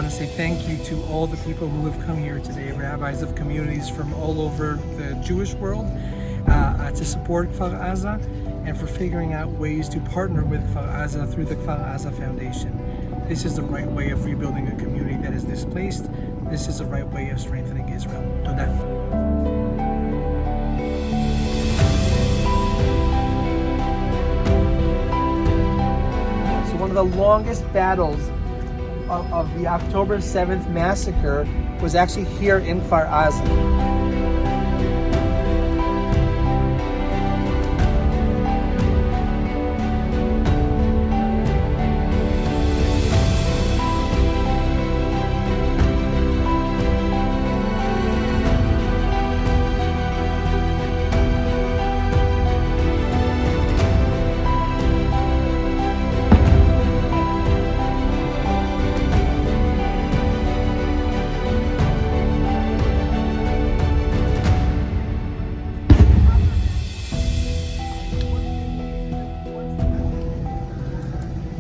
to say thank you to all the people who have come here today, rabbis of communities from all over the Jewish world, to support Kfar Azza and for figuring out ways to partner with Kfar Azza through the Kfar Azza Foundation. This is the right way of rebuilding a community that is displaced. This is the right way of strengthening Israel. Todah. One of the longest battles of the October 7th massacre was actually here in Kfar Azza.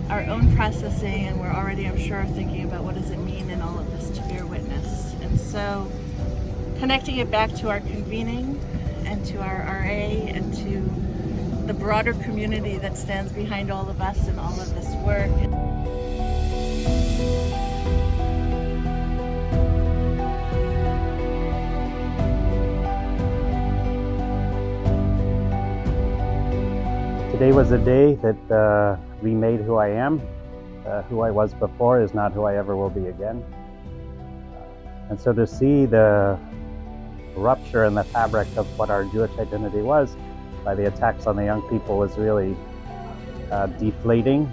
Our own processing, and we're already, I'm sure, thinking about what does it mean in all of this to bear witness. And so connecting it back to our convening and to our RA and to the broader community that stands behind all of us and all of this work. Today was a day that remade who I am. Who I was before is not who I ever will be again. And so to see the rupture in the fabric of what our Jewish identity was by the attacks on the young people was really deflating.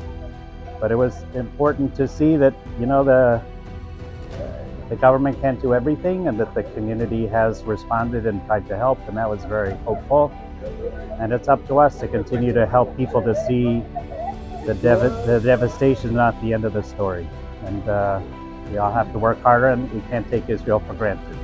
But it was important to see that, you know, the government can't do everything and that the community has responded and tried to help, and that was very hopeful. And it's up to us to continue to help people to see the devastation is not the end of the story. And we all have to work harder, and we can't take Israel for granted.